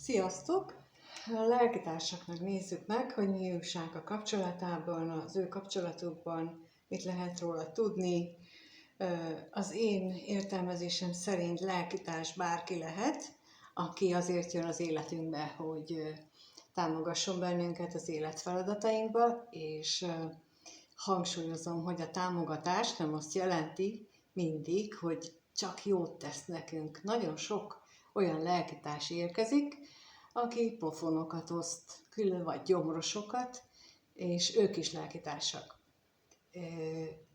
Sziasztok! A lelkitársaknak nézzük meg, hogy mi újság a kapcsolatában, az ő kapcsolatukban, mit lehet róla tudni. Az én értelmezésem szerint lelkitárs bárki lehet, aki azért jön az életünkbe, hogy támogasson bennünket az életfeladatainkba, és hangsúlyozom, hogy a támogatás nem azt jelenti mindig, hogy csak jót tesz nekünk. Nagyon sok olyan lelkitárs érkezik, aki pofonokat oszt, külön vagy gyomrosokat, és ők is lelkitársak.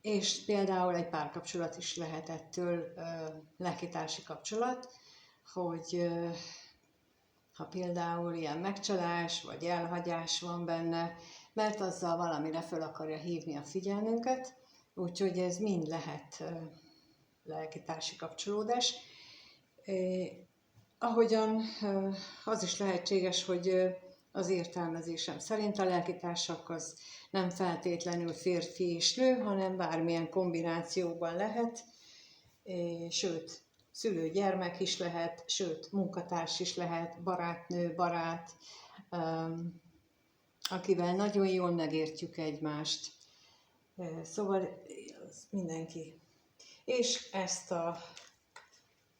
És például egy párkapcsolat is lehet ettől lelkitársi kapcsolat, hogy ha például ilyen megcsalás vagy elhagyás van benne, mert azzal valamire fel akarja hívni a figyelmünket, úgyhogy ez mind lehet lelkitársi kapcsolódás. Ahogyan az is lehetséges, hogy az értelmezésem szerint a lelkitársak az nem feltétlenül férfi és nő, hanem bármilyen kombinációban lehet, sőt, szülő-gyermek is lehet, sőt, munkatárs is lehet, barátnő, barát, akivel nagyon jól megértjük egymást. Szóval mindenki. És ezt a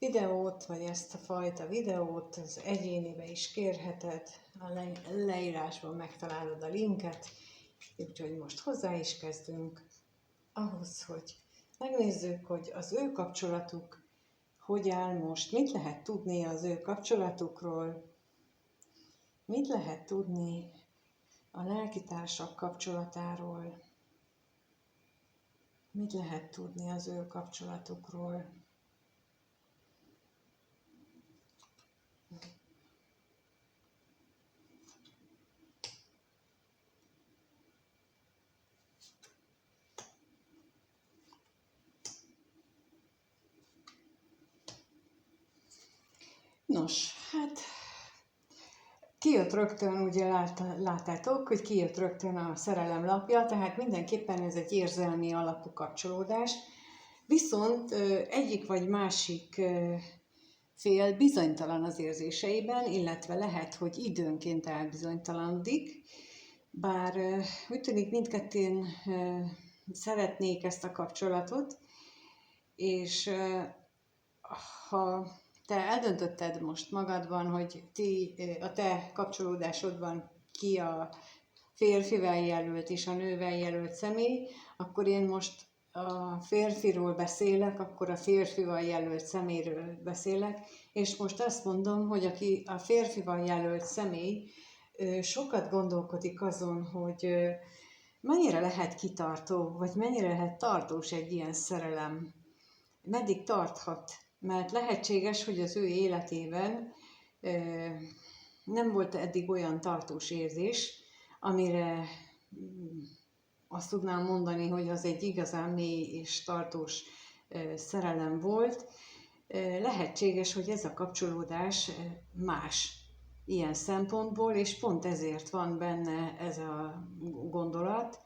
videót, vagy ezt a fajta videót az egyénibe is kérheted, a leírásban megtalálod a linket, úgyhogy most hozzá is kezdünk ahhoz, hogy megnézzük, hogy az ő kapcsolatuk hogy áll most, mit lehet tudni az ő kapcsolatukról, mit lehet tudni a lelkitársak kapcsolatáról, mit lehet tudni az ő kapcsolatukról. Nos, hát kijött rögtön, ugye láttátok, hogy kijött rögtön a szerelem lapja, tehát mindenképpen ez egy érzelmi alapú kapcsolódás, viszont egyik vagy másik fél bizonytalan az érzéseiben, illetve lehet, hogy időnként elbizonytalanodik, bár úgy tűnik mindkettőn szeretnék ezt a kapcsolatot, és ha te eldöntötted most magadban, hogy a te kapcsolódásodban ki a férfivel jelölt és a nővel jelölt személy, akkor én most a férfiról beszélek, akkor a férfival jelölt személyről beszélek, és most azt mondom, hogy aki a férfival jelölt személy sokat gondolkodik azon, hogy mennyire lehet kitartó, vagy mennyire lehet tartós egy ilyen szerelem, meddig tarthat. Mert lehetséges, hogy az ő életében nem volt eddig olyan tartós érzés, amire azt tudnám mondani, hogy az egy igazán mély és tartós szerelem volt. Lehetséges, hogy ez a kapcsolódás más ilyen szempontból, és pont ezért van benne ez a gondolat,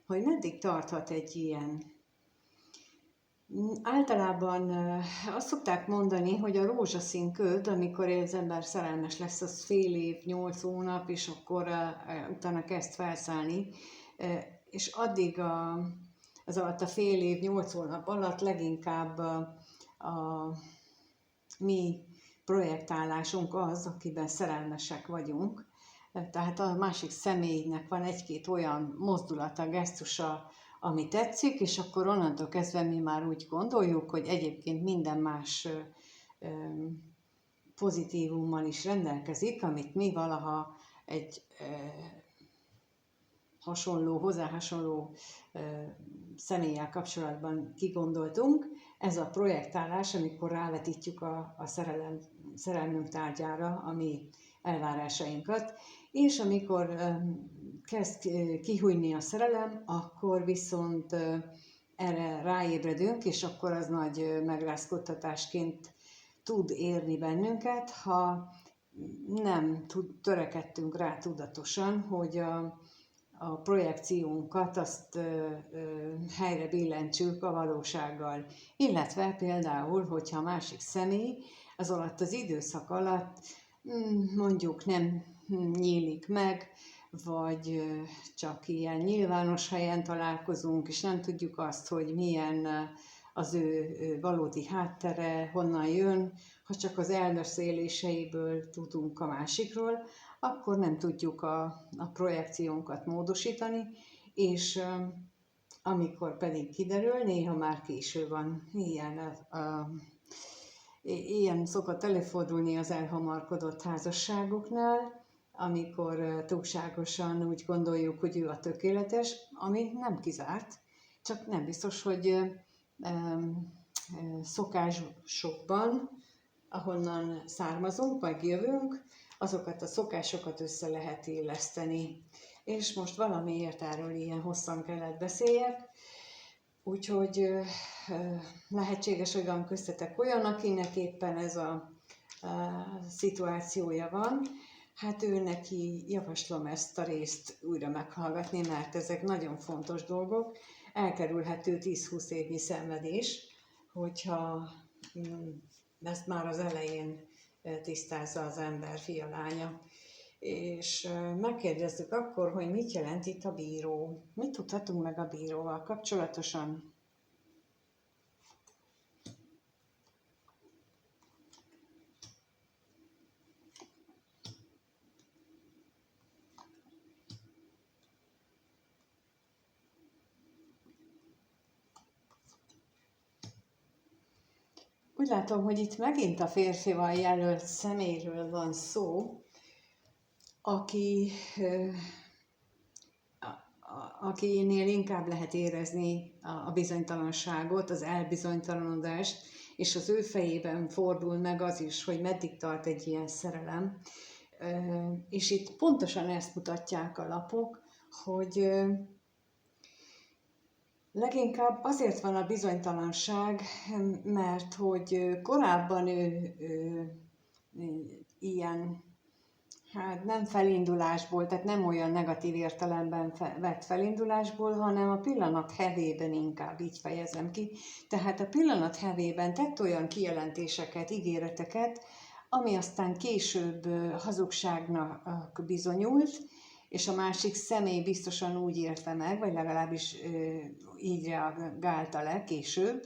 hogy meddig tarthat egy ilyen. Általában azt szokták mondani, hogy a rózsaszín köd, amikor az ember szerelmes lesz, az fél év, 8 hónap, és akkor utána kezd felszállni, és addig az alatt a fél év, 8 hónap alatt leginkább a mi projektálásunk az, akiben szerelmesek vagyunk. Tehát a másik személynek van egy-két olyan mozdulata, gesztusa, ami tetszik, és akkor onnantól kezdve mi már úgy gondoljuk, hogy egyébként minden más pozitívummal is rendelkezik, amit mi valaha egy hozzá hasonló személlyel kapcsolatban kigondoltunk. Ez a projektálás, amikor rávetítjük a szerelmünk tárgyára a mi elvárásainkat, és amikor kezd kihújni a szerelem, akkor viszont erre ráébredünk, és akkor az nagy megrázkódtatásként tud érni bennünket, ha nem törekedtünk rá tudatosan, hogy a projekciónkat azt helyre billentsük a valósággal. Illetve például, hogyha a másik személy az alatt az időszak alatt mondjuk nem nyílik meg, vagy csak ilyen nyilvános helyen találkozunk, és nem tudjuk azt, hogy milyen az ő valódi háttere, honnan jön, ha csak az elbeszéléseiből tudunk a másikról, akkor nem tudjuk a projekciónkat módosítani, és amikor pedig kiderül, néha már késő van. Ilyen szokott előfordulni az elhamarkodott házasságoknál, amikor túlságosan úgy gondoljuk, hogy ő a tökéletes, ami nem kizárt, csak nem biztos, hogy szokásokban, ahonnan származunk, vagy jövünk, azokat a szokásokat össze lehet illeszteni. És most valamiért erről ilyen hosszan kellett beszéljek, úgyhogy lehetséges, hogy van köztetek olyan, akinek éppen ez a szituációja van. Hát ő neki javaslom ezt a részt újra meghallgatni, mert ezek nagyon fontos dolgok. Elkerülhető 10-20 évnyi szenvedés, hogyha ezt már az elején tisztázza az ember, fia, lánya. És megkérdezzük akkor, hogy mit jelent itt a bíró. Mit tudhatunk meg a bíróval kapcsolatosan? Úgy látom, hogy itt megint a férfival jelölt személyről van szó, akinél inkább lehet érezni a bizonytalanságot, az elbizonytalanodást, és az ő fejében fordul meg az is, hogy meddig tart egy ilyen szerelem. És itt pontosan ezt mutatják a lapok, hogy leginkább azért van a bizonytalanság, mert hogy korábban ő ilyen, hát nem felindulásból, tehát nem olyan negatív értelemben vett felindulásból, hanem a pillanat hevében, inkább így fejezem ki. Tehát a pillanat hevében tett olyan kijelentéseket, ígéreteket, ami aztán később hazugságnak bizonyult, és a másik személy biztosan úgy érte meg, vagy legalábbis így reagálta le később,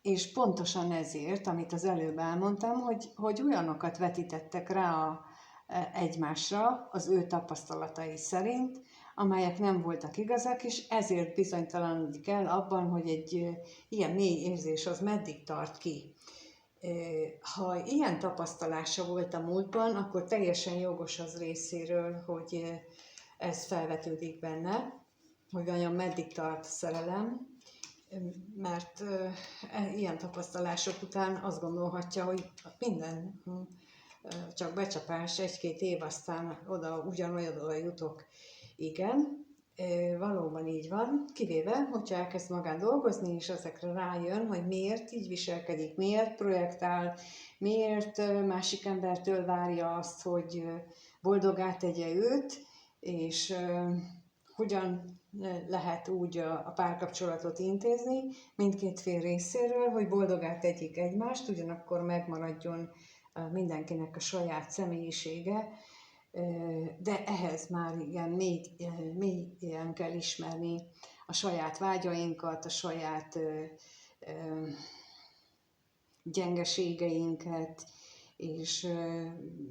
és pontosan ezért, amit az előbb elmondtam, hogy olyanokat vetítettek rá egymásra az ő tapasztalatai szerint, amelyek nem voltak igazak, és ezért bizonytalanodik el abban, hogy egy ilyen mély érzés az meddig tart ki. Ha ilyen tapasztalása volt a múltban, akkor teljesen jogos az részéről, hogy ez felvetődik benne, hogy vajon meddig tart szerelem, mert ilyen tapasztalások után azt gondolhatja, hogy minden csak becsapás, 1-2 év, aztán ugyanoda jutok. Igen, valóban így van, kivéve, hogyha elkezd magán dolgozni, és ezekre rájön, hogy miért így viselkedik, miért projektál, miért másik embertől várja azt, hogy boldoggá tegye őt, és hogyan lehet úgy a párkapcsolatot intézni mindkét fél részéről, hogy boldogá tegyék egymást, ugyanakkor megmaradjon mindenkinek a saját személyisége, de ehhez már igen mélyen kell ismerni a saját vágyainkat, a saját gyengeségeinket, és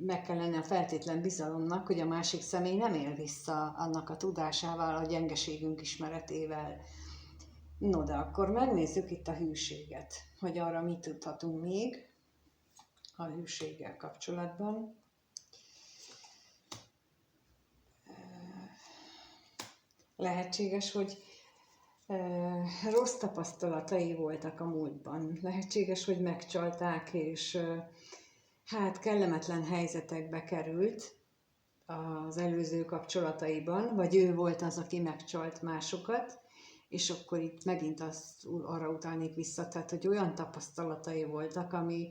meg kell lenni a feltétlen bizalomnak, hogy a másik személy nem él vissza annak a tudásával, a gyengeségünk ismeretével. No, de akkor megnézzük itt a hűséget, hogy arra mit tudhatunk még a hűséggel kapcsolatban. Lehetséges, hogy rossz tapasztalatai voltak a múltban. Lehetséges, hogy megcsalták, és hát kellemetlen helyzetekbe került az előző kapcsolataiban, vagy ő volt az, aki megcsalt másokat, és akkor itt megint arra utalnék vissza, tehát, hogy olyan tapasztalatai voltak, ami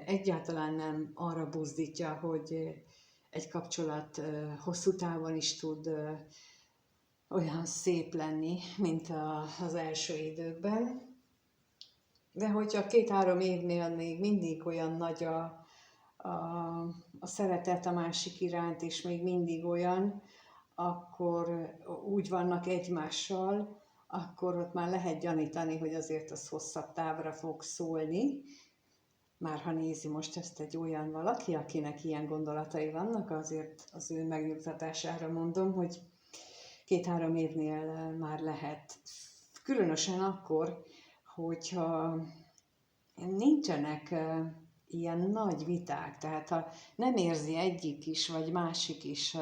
egyáltalán nem arra buzdítja, hogy egy kapcsolat hosszú távon is tud olyan szép lenni, mint az első időkben. De hogyha 2-3 évnél még mindig olyan nagy a szeretet a másik iránt, és még mindig olyan, akkor úgy vannak egymással, akkor ott már lehet gyanítani, hogy azért az hosszabb távra fog szólni. Már ha nézi most ezt egy olyan valaki, akinek ilyen gondolatai vannak, azért az ő megnyugtatására mondom, hogy 2-3 évnél már lehet. Különösen akkor, hogyha nincsenek ilyen nagy viták, tehát ha nem érzi egyik is, vagy másik is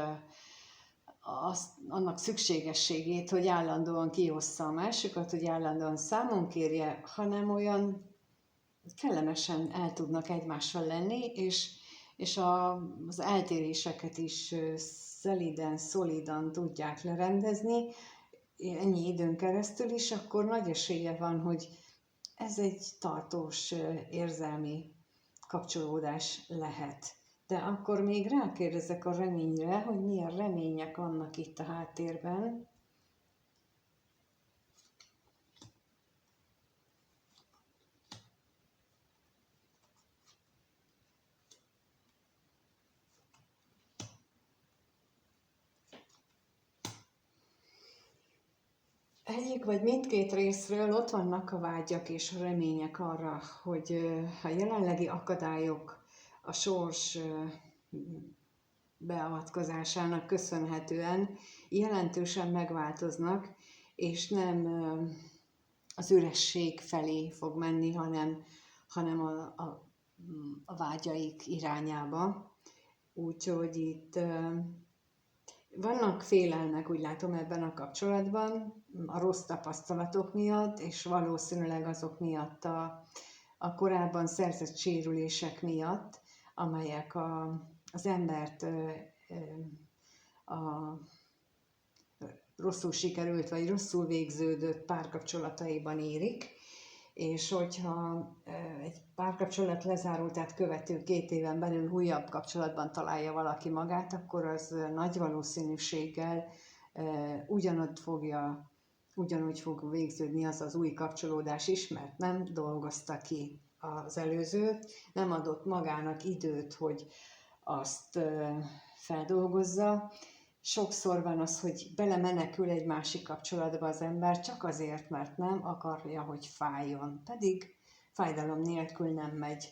annak szükségességét, hogy állandóan kiossza a másikat, hogy állandóan számon kérje, hanem olyan kellemesen el tudnak egymással lenni, és az eltéréseket is szeliden, szolidan tudják lerendezni, ennyi időn keresztül is, akkor nagy esélye van, hogy ez egy tartós érzelmi kapcsolódás lehet. De akkor még rákérdezek a reményre, hogy milyen remények vannak itt a háttérben. Egyik vagy mindkét részről ott vannak a vágyak és a remények arra, hogy a jelenlegi akadályok a sors beavatkozásának köszönhetően jelentősen megváltoznak, és nem az üresség felé fog menni, hanem a vágyaik irányába. Úgyhogy itt vannak félelmek, úgy látom, ebben a kapcsolatban, a rossz tapasztalatok miatt, és valószínűleg azok miatt a korábban szerzett sérülések miatt, amelyek az embert a rosszul sikerült, vagy rosszul végződött párkapcsolataiban érik, és hogyha egy párkapcsolat lezárultát követő 2 éven belül újabb kapcsolatban találja valaki magát, akkor az nagy valószínűséggel ugyanúgy fog végződni az az új kapcsolódás is, mert nem dolgozta ki az előzőt, nem adott magának időt, hogy azt feldolgozza. Sokszor van az, hogy belemenekül egy másik kapcsolatba az ember csak azért, mert nem akarja, hogy fájjon. Pedig fájdalom nélkül nem megy.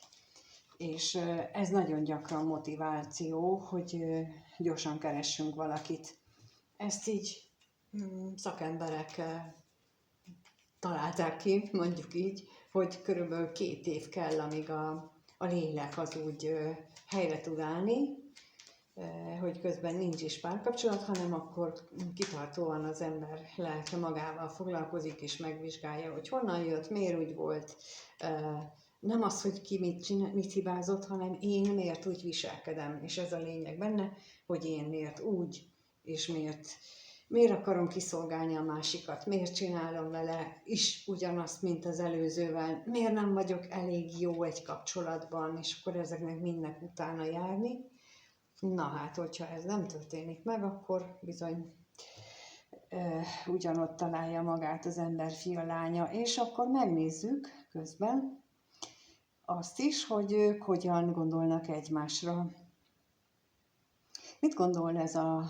És ez nagyon gyakran motiváció, hogy gyorsan keressünk valakit. Ezt így szakemberek találták ki, mondjuk így, hogy körülbelül 2 év kell, amíg a lélek az úgy helyre tud állni, hogy közben nincs is párkapcsolat, hanem akkor kitartóan az ember lelke magával foglalkozik és megvizsgálja, hogy honnan jött, miért úgy volt. Nem az, hogy ki mit hibázott, hanem én miért úgy viselkedem. És ez a lényeg benne, hogy én miért úgy, és miért akarom kiszolgálni a másikat, miért csinálom vele is ugyanazt, mint az előzővel, miért nem vagyok elég jó egy kapcsolatban, és akkor ezeknek mindnek utána járni. Na hát, hogyha ez nem történik meg, akkor bizony ugyanott találja magát az ember fia, lánya, és akkor megnézzük közben azt is, hogy ők hogyan gondolnak egymásra. Mit gondol ez a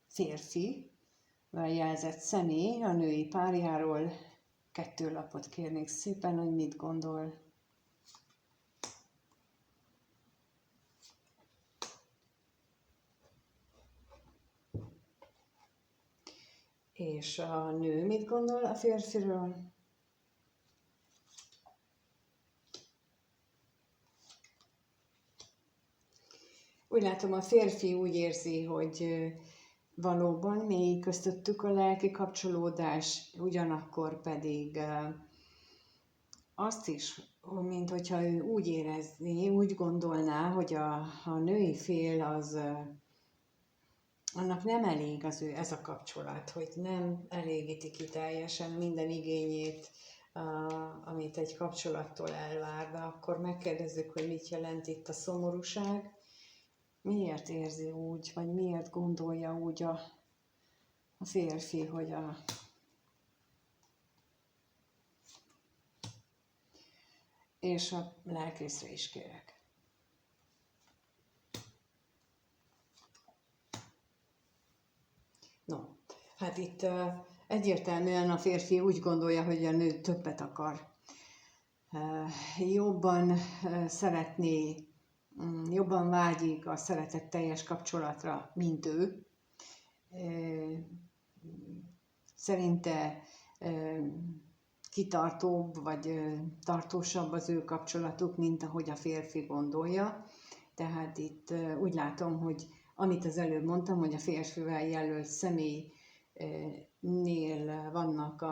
férfi, jelzett személy a női párjáról? 2 lapot kérnék szépen, hogy mit gondol. És a nő mit gondol a férfiről? Úgy látom, a férfi úgy érzi, hogy valóban mély közöttük a lelki kapcsolódás, ugyanakkor pedig azt is, mint hogyha ő úgy érezné, úgy gondolná, hogy a női fél az annak nem elég ez a kapcsolat, hogy nem elégíti ki teljesen minden igényét, amit egy kapcsolattól elvár, de akkor megkérdezzük, hogy mit jelent itt a szomorúság, miért érzi úgy, vagy miért gondolja úgy a férfi, hogy és a lelkészre is kérek. No, hát itt egyértelműen a férfi úgy gondolja, hogy a nő többet akar. Jobban szeretné, jobban vágyik a szeretetteljes kapcsolatra, mint ő. Szerinte kitartóbb vagy tartósabb az ő kapcsolatuk, mint ahogy a férfi gondolja. Tehát itt úgy látom, hogy amit az előbb mondtam, hogy a férfivel jelölt személynél vannak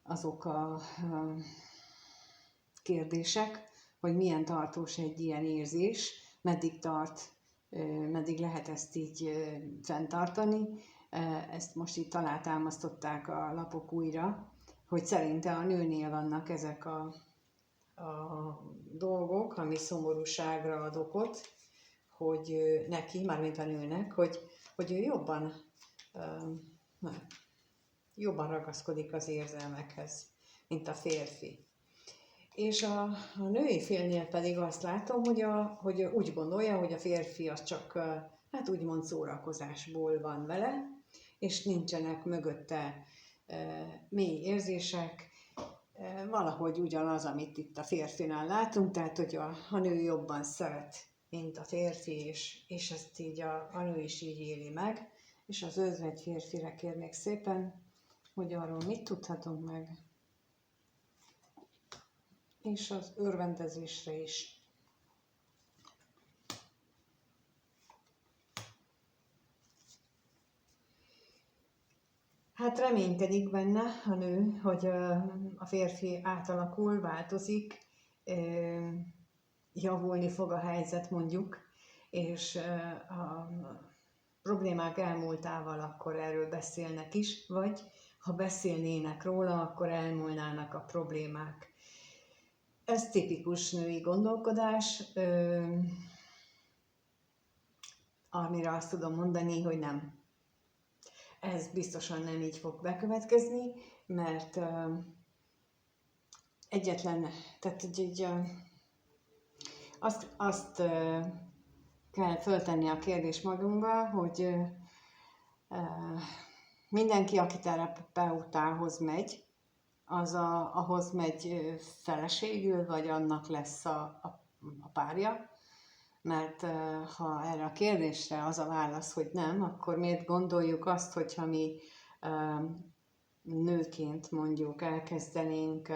azok a kérdések, hogy milyen tartós egy ilyen érzés, meddig tart, meddig lehet ezt így fenntartani. Ezt most itt alátámasztották a lapok újra, hogy szerinte a nőnél vannak ezek a dolgok, ami szomorúságra ad okot, hogy neki, mármint a nőnek, hogy ő jobban ragaszkodik az érzelmekhez, mint a férfi. És a női félnél pedig azt látom, hogy úgy gondolja, hogy a férfi az csak hát úgymond szórakozásból van vele, és nincsenek mögötte mély érzések, valahogy ugyanaz, amit itt a férfinál látunk, tehát hogy a nő jobban szeret, mint a férfi, és ezt így a nő is így éli meg. És az özvegy férfire kérnék szépen, hogy arról mit tudhatunk meg, és az örvendezésre is. Hát reménykedik benne a nő, hogy a férfi átalakul, változik, javulni fog a helyzet mondjuk, és a problémák elmúltával akkor erről beszélnek is, vagy ha beszélnének róla, akkor elmúlnának a problémák. Ez tipikus női gondolkodás, amire azt tudom mondani, hogy nem. Ez biztosan nem így fog bekövetkezni, mert tehát így, azt kell föltenni a kérdés magunkba, hogy mindenki, aki terapeutához megy, az ahhoz megy feleségül, vagy annak lesz a párja. Mert ha erre a kérdésre az a válasz, hogy nem, akkor miért gondoljuk azt, hogyha mi nőként mondjuk elkezdenénk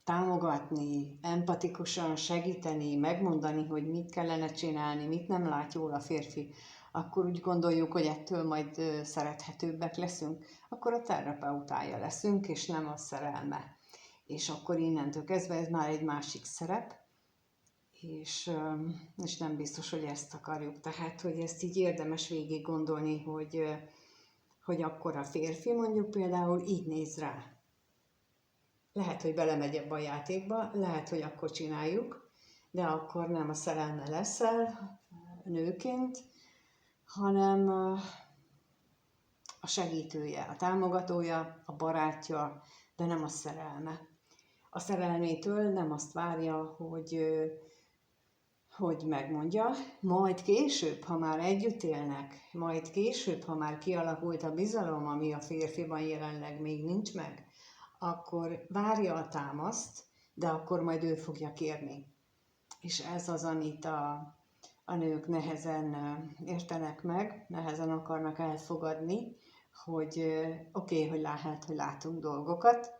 támogatni, empatikusan segíteni, megmondani, hogy mit kellene csinálni, mit nem lát jól a férfi, akkor úgy gondoljuk, hogy ettől majd szerethetőbbek leszünk, akkor a terapeutája leszünk, és nem a szerelme. És akkor innentől kezdve ez már egy másik szerep, és nem biztos, hogy ezt akarjuk. Tehát, hogy ezt így érdemes végig gondolni, hogy akkor a férfi mondjuk például így néz rá. Lehet, hogy belemegy ebbe a játékba, lehet, hogy akkor csináljuk, de akkor nem a szerelme leszel nőként, hanem a segítője, a támogatója, a barátja, de nem a szerelme. A szerelmétől nem azt várja, hogy megmondja, majd később, ha már együtt élnek, majd később, ha már kialakult a bizalom, ami a férfiban jelenleg még nincs meg, akkor várja a támaszt, de akkor majd ő fogja kérni. És ez az, amit a nők nehezen értenek meg, nehezen akarnak elfogadni, hogy oké, hogy lehet, hogy látunk dolgokat,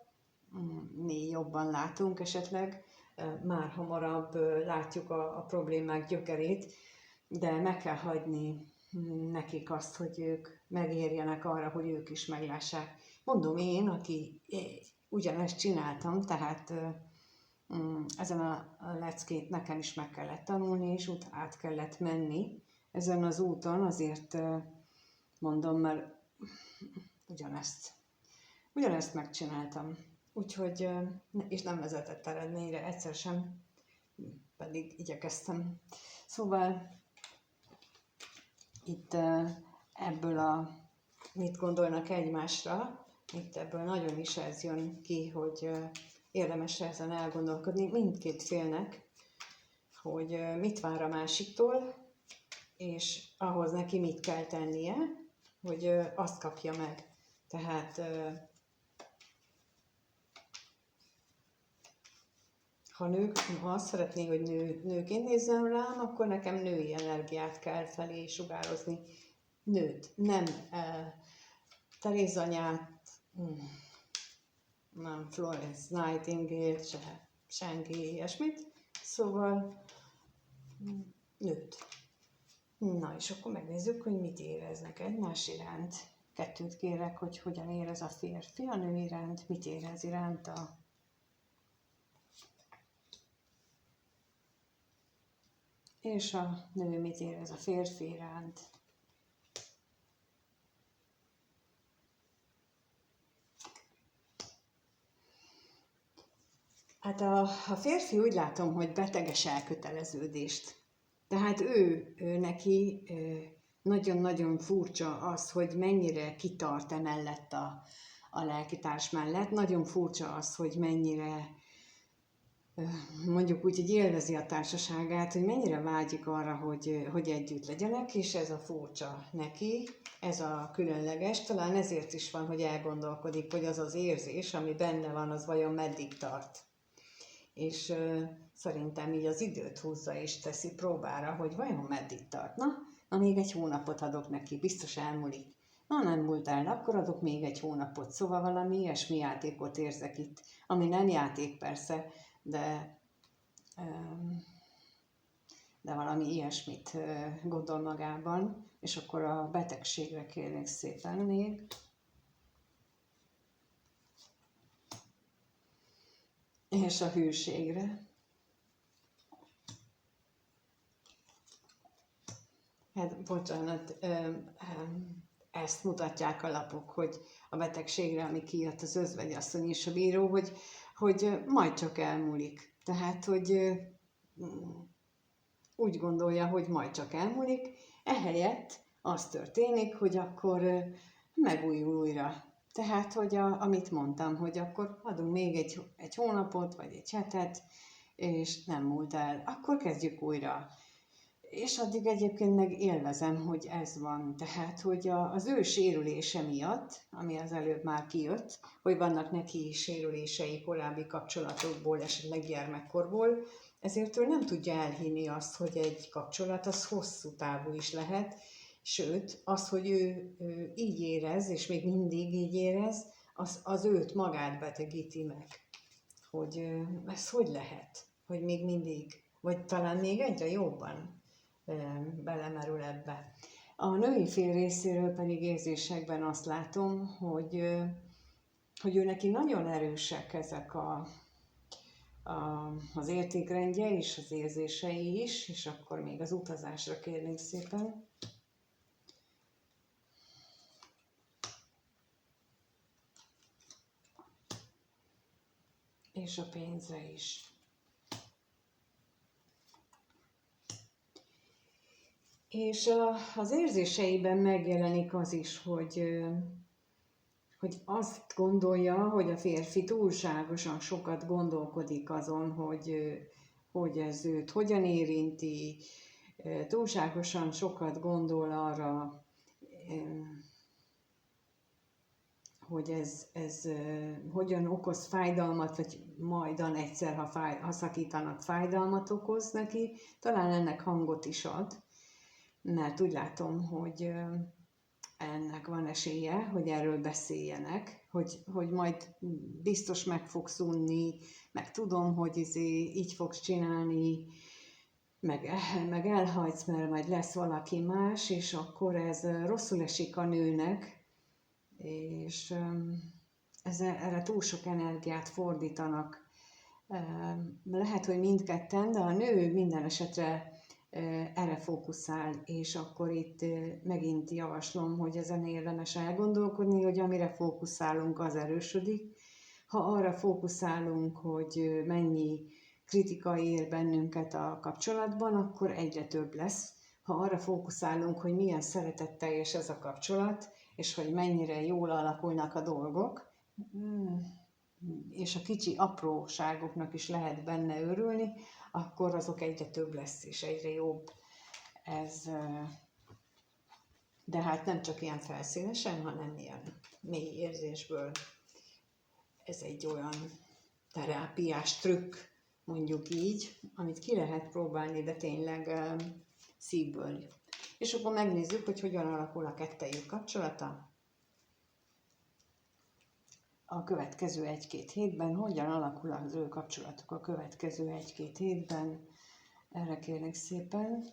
mi jobban látunk esetleg, már hamarabb látjuk a problémák gyökerét, de meg kell hagyni nekik azt, hogy ők megérjenek arra, hogy ők is meglássák. Mondom én, aki ugyanezt csináltam, tehát ezen a leckét nekem is meg kellett tanulni, és át kellett menni ezen az úton, azért mondom, mert ugyanezt megcsináltam. Úgyhogy, és nem vezetett eredményre, egyszer sem, pedig igyekeztem. Szóval itt ebből mit gondolnak egymásra, itt ebből nagyon is ez jön ki, hogy érdemes ezen elgondolkodni mindkét félnek, hogy mit vár a másiktól, és ahhoz neki mit kell tennie, hogy azt kapja meg. Tehát ha azt szeretné, hogy nőként nézzen rám, akkor nekem női energiát kell felé sugározni. Nőt, nem Teréz anyát, nem Florence Nightingale, senki ilyesmit. Szóval nőt. Na, és akkor megnézzük, hogy mit éreznek egymás iránt. Kettőt kérek, hogy hogyan érez a férfi a nő iránt, mit érez iránta. És a nő mit érez a férfi iránt. Hát a férfi úgy látom, hogy beteges elköteleződést. Tehát ő neki nagyon-nagyon furcsa az, hogy mennyire kitart emellett a lelkitárs mellett. Nagyon furcsa az, hogy mennyire, mondjuk úgy, hogy élvezi a társaságát, hogy mennyire vágyik arra, hogy együtt legyenek, és ez a furcsa neki, ez a különleges. Talán ezért is van, hogy elgondolkodik, hogy az az érzés, ami benne van, az vajon meddig tart. És szerintem így az időt húzza és teszi próbára, hogy vajon meddig tart. Na, még egy hónapot adok neki, biztos elmúlik. Na, nem múlt el, akkor adok még egy hónapot. Szóval valami ilyesmi játékot érzek itt, ami nem játék persze, de valami ilyesmit gondol magában. És akkor a betegségre kérnék szépen még. És a hűségre. Hát bocsánat, ezt mutatják a lapok, hogy a betegségre, ami kijött az özvegyasszony és a bíró, hogy majd csak elmúlik. Tehát, hogy úgy gondolja, hogy majd csak elmúlik, ehelyett az történik, hogy akkor megújul újra. Tehát, hogy amit mondtam, hogy akkor adunk még egy hónapot, vagy egy hetet, és nem múlt el, akkor kezdjük újra. És addig egyébként meg élvezem, hogy ez van. Tehát, hogy az ő sérülése miatt, ami az előbb már kijött, hogy vannak neki sérülései korábbi kapcsolatokból, esetleg gyermekkorból, ezért ő nem tudja elhinni azt, hogy egy kapcsolat az hosszú távú is lehet, sőt, az, hogy ő így érez, és még mindig így érez, az őt magát betegíti meg. Hogy ez hogy lehet, hogy még mindig, vagy talán még egyre jobban belemerül ebbe. A női fél részéről pedig érzésekben azt látom, hogy ő neki nagyon erősek ezek az értékrendje és az érzései is, és akkor még az utazásra kérnénk szépen. És a pénzre is. És az érzéseiben megjelenik az is, hogy azt gondolja, hogy a férfi túlságosan sokat gondolkodik azon, hogy ez őt hogyan érinti, túlságosan sokat gondol arra, hogy ez hogyan okoz fájdalmat, vagy majdan egyszer, ha szakítanak, fájdalmat okoz neki, talán ennek hangot is ad, mert úgy látom, hogy ennek van esélye, hogy erről beszéljenek, hogy majd biztos meg fogsz unni, meg tudom, hogy így fogsz csinálni, meg elhagysz, mert majd lesz valaki más, és akkor ez rosszul esik a nőnek, és erre túl sok energiát fordítanak. Lehet, hogy mindketten, de a nő minden esetre erre fókuszál, és akkor itt megint javaslom, hogy ezen érdemes elgondolkodni, hogy amire fókuszálunk, az erősödik. Ha arra fókuszálunk, hogy mennyi kritika ér bennünket a kapcsolatban, akkor egyre több lesz. Ha arra fókuszálunk, hogy milyen szeretetteljes ez a kapcsolat, és hogy mennyire jól alakulnak a dolgok, és a kicsi apróságoknak is lehet benne örülni, akkor azok egyre több lesz, és egyre jobb. Ez, de hát nem csak ilyen felszínesen, hanem ilyen mély érzésből. Ez egy olyan terápiás trükk, mondjuk így, amit ki lehet próbálni, de tényleg szívből. És akkor megnézzük, hogy hogyan alakul a kettejük kapcsolata a következő 1-2 hétben, hogyan alakul az ő kapcsolatuk a következő 1-2 hétben. Erre kérlek szépen.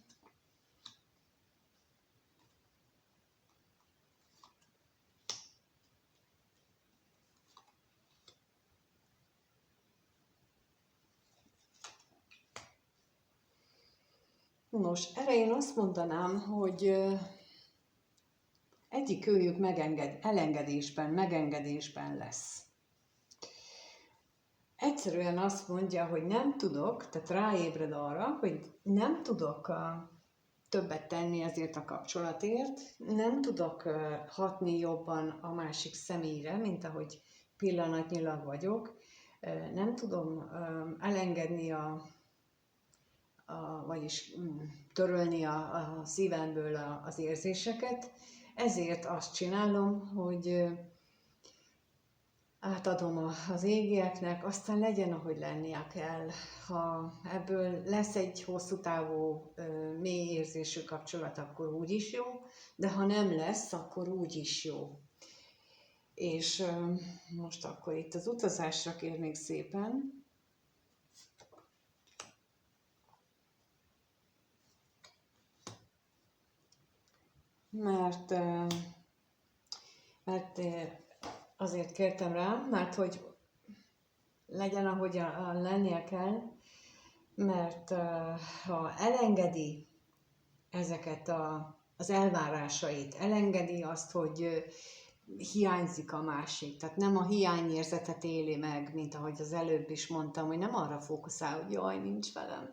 Nos, erre én azt mondanám, hogy egyik őjük megengedésben lesz. Egyszerűen azt mondja, hogy nem tudok, tehát ráébred arra, hogy nem tudok többet tenni ezért a kapcsolatért, nem tudok hatni jobban a másik személyre, mint ahogy pillanatnyilag vagyok, nem tudom elengedni vagyis törölni a szívemből az érzéseket, ezért azt csinálom, hogy átadom az égieknek, aztán legyen, ahogy lennie kell. Ha ebből lesz egy hosszú távú, mély érzésű kapcsolat, akkor úgy is jó, de ha nem lesz, akkor úgy is jó. És most akkor itt az utazásra kérnék szépen. Mert azért kértem rá, mert hogy legyen, ahogy lennie kell, mert ha elengedi ezeket az elvárásait, elengedi azt, hogy hiányzik a másik, tehát nem a hiányérzetet éli meg, mint ahogy az előbb is mondtam, hogy nem arra fókuszál, hogy jaj, nincs velem,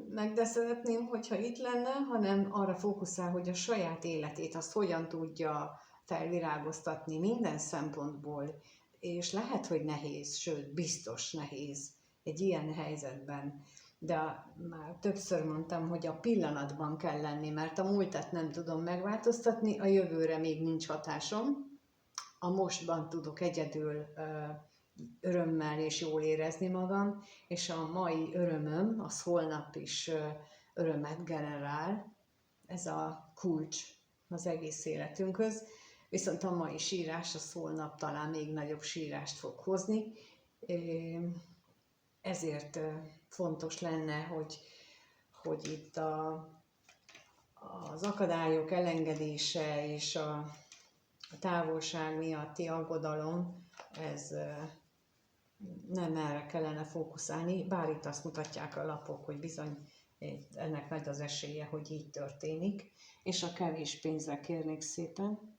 meg de szeretném, hogyha itt lenne, hanem arra fókuszál, hogy a saját életét azt hogyan tudja felvirágoztatni minden szempontból, és lehet, hogy nehéz, sőt, biztos nehéz egy ilyen helyzetben. De már többször mondtam, hogy a pillanatban kell lenni, mert a múltat nem tudom megváltoztatni, a jövőre még nincs hatásom, a mostban tudok egyedül örömmel és jól érezni magam, és a mai örömöm, az holnap is örömet generál. Ez a kulcs az egész életünkhöz. Viszont a mai sírás, az holnap talán még nagyobb sírást fog hozni. Ezért fontos lenne, hogy itt az akadályok elengedése és a távolság miatti aggodalom, ez nem erre kellene fókuszálni, bár itt azt mutatják a lapok, hogy bizony ennek nagy az esélye, hogy így történik. És a kevés pénzre kérnék szépen.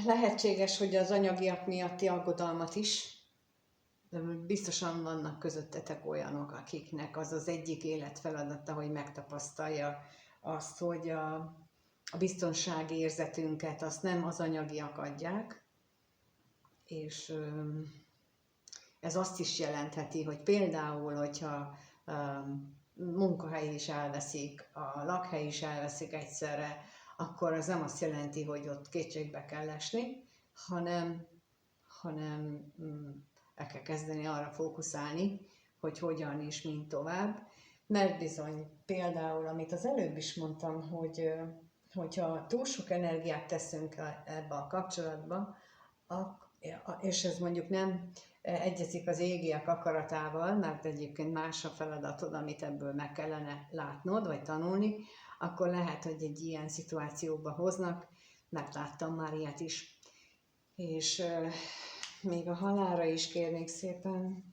Lehetséges, hogy az anyagiak miatti aggodalmat is, biztosan vannak közöttetek olyanok, akiknek az az egyik életfeladata, hogy megtapasztalja azt, hogy a biztonsági érzetünket azt nem az anyagiak adják, és ez azt is jelentheti, hogy például, hogyha munkahely is elveszik, a lakhely is elveszik egyszerre, akkor az nem azt jelenti, hogy ott kétségbe kell esni, hanem el kell kezdeni arra fókuszálni, hogy hogyan és mint tovább. Mert bizony, például, amit az előbb is mondtam, hogyha túl sok energiát teszünk ebbe a kapcsolatba, és ez mondjuk nem egyezik az égiek akaratával, mert egyébként más a feladatod, amit ebből meg kellene látnod, vagy tanulni, akkor lehet, hogy egy ilyen szituációba hoznak, mert láttam már ilyet is. És még a halálra is kérnék szépen.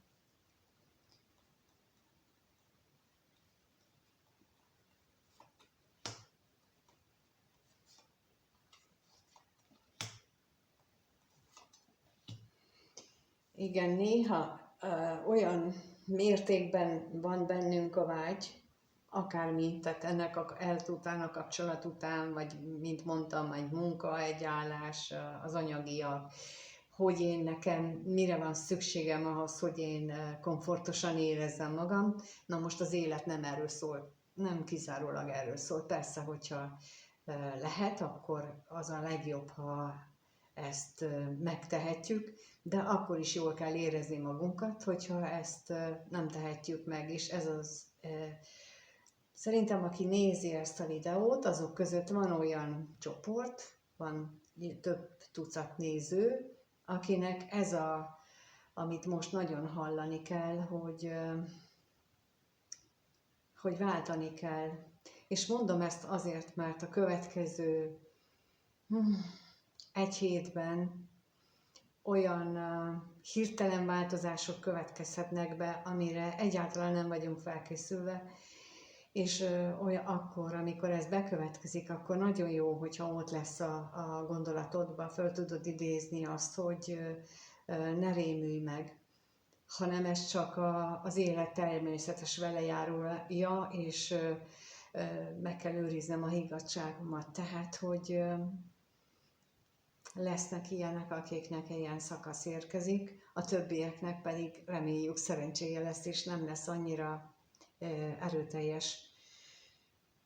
Igen, néha olyan mértékben van bennünk a vágy, akármi, tehát ennek a eltútán, a kapcsolat után, vagy mint mondtam, egy munka, egy állás, az anyagiak, hogy én nekem mire van szükségem ahhoz, hogy én komfortosan érezzem magam. Na most az élet nem erről szól, nem kizárólag erről szól. Persze, hogyha lehet, akkor az a legjobb, ha ezt megtehetjük, de akkor is jól kell érezni magunkat, hogyha ezt nem tehetjük meg, és ez az... Szerintem, aki nézi ezt a videót, azok között van olyan csoport, van több tucat néző, akinek ez amit most nagyon hallani kell, hogy váltani kell. És mondom ezt azért, mert a következő egy hétben olyan hirtelen változások következhetnek be, amire egyáltalán nem vagyunk felkészülve, és akkor, amikor ez bekövetkezik, akkor nagyon jó, hogyha ott lesz a gondolatodban, föl tudod idézni azt, hogy ne rémülj meg, hanem ez csak az élet természetes velejárója, és meg kell őriznem a higgadtságomat. Tehát, hogy lesznek ilyenek, akiknek ilyen szakasz érkezik, a többieknek pedig reméljük szerencséje lesz, és nem lesz annyira erőteljes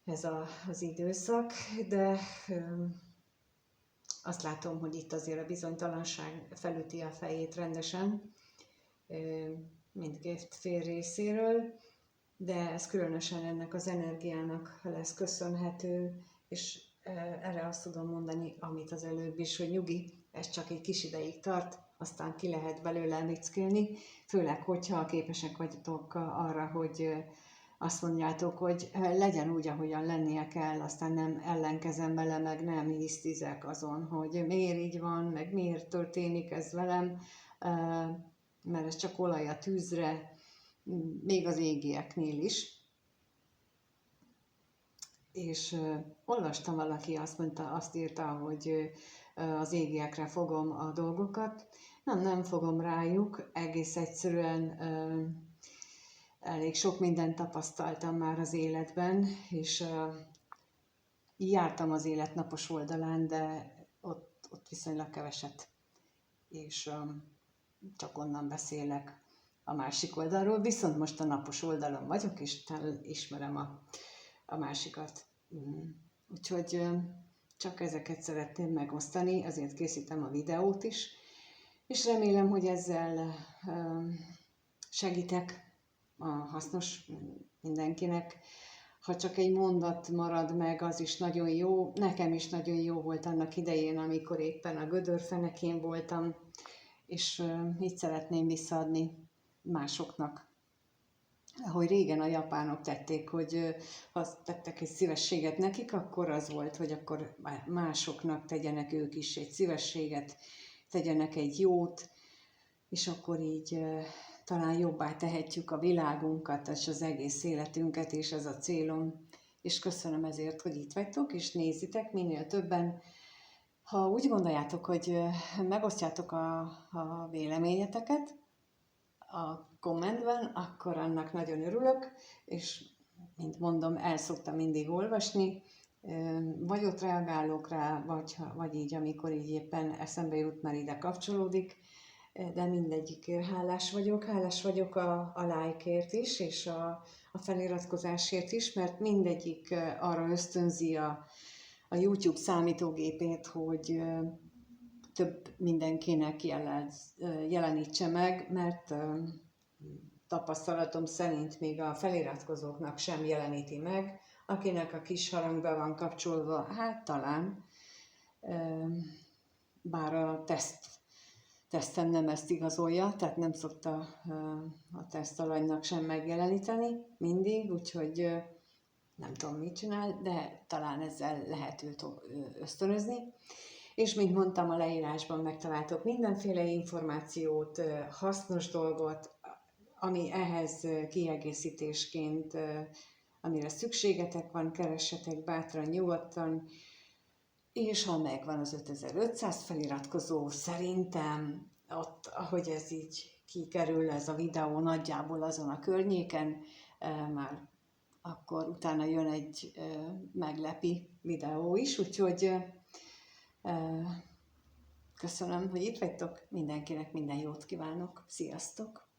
ez az időszak, de azt látom, hogy itt azért a bizonytalanság felüti a fejét rendesen, mindkét fél részéről, de ez különösen ennek az energiának lesz köszönhető, és erre azt tudom mondani, amit az előbb is, hogy nyugi, ez csak egy kis ideig tart, aztán ki lehet belőle mickélni, főleg, hogyha képesek vagytok arra, hogy azt mondjátok, hogy legyen úgy, ahogyan lennie kell, aztán nem ellenkezem bele, meg nem hisztizek azon, hogy miért így van, meg miért történik ez velem, mert ez csak olaj a tűzre, még az égieknél is. És olvastam, valaki azt írta, hogy az égiekre fogom a dolgokat. Nem fogom rájuk, egész egyszerűen elég sok mindent tapasztaltam már az életben, és jártam az élet napos oldalán, de ott viszonylag keveset, és csak onnan beszélek a másik oldalról, viszont most a napos oldalon vagyok, és ismerem a másikat. Úgyhogy csak ezeket szeretném megosztani, azért készítem a videót is, és remélem, hogy ezzel segítek, hasznos mindenkinek. Ha csak egy mondat marad meg, az is nagyon jó. Nekem is nagyon jó volt annak idején, amikor éppen a gödörfenekén voltam, és így szeretném visszaadni másoknak. Ahogy régen a japánok tették, hogy ha tettek egy szívességet nekik, akkor az volt, hogy akkor másoknak tegyenek ők is egy szívességet, tegyenek egy jót, és akkor így talán jobbá tehetjük a világunkat, és az egész életünket, és ez a célom. És köszönöm ezért, hogy itt vagytok, és nézitek minél többen. Ha úgy gondoljátok, hogy megosztjátok a véleményeteket a kommentben, akkor annak nagyon örülök, és mint mondom, el szoktam mindig olvasni, vagy ott reagálok rá, vagy így, amikor így éppen eszembe jut, mert ide kapcsolódik, de mindegyikért hálás vagyok. Hálás vagyok a like-ért is, és a feliratkozásért is, mert mindegyik arra ösztönzi a YouTube számítógépét, hogy több mindenkinek jelenítse meg, mert tapasztalatom szerint még a feliratkozóknak sem jeleníti meg, akinek a kis harang be van kapcsolva, hát talán, bár a tesztem nem ezt igazolja, tehát nem szokta a tesztalanynak sem megjeleníteni mindig, úgyhogy nem tudom, mit csinál, de talán ezzel lehet őt ösztönözni. És mint mondtam, a leírásban megtaláltok mindenféle információt, hasznos dolgot, ami ehhez kiegészítésként, amire szükségetek van, keressetek bátran, nyugodtan, és ha megvan az 5500 feliratkozó, szerintem ott, ahogy ez így kikerül ez a videó nagyjából azon a környéken, már akkor utána jön egy meglepi videó is, úgyhogy köszönöm, hogy itt vagytok, mindenkinek minden jót kívánok, sziasztok!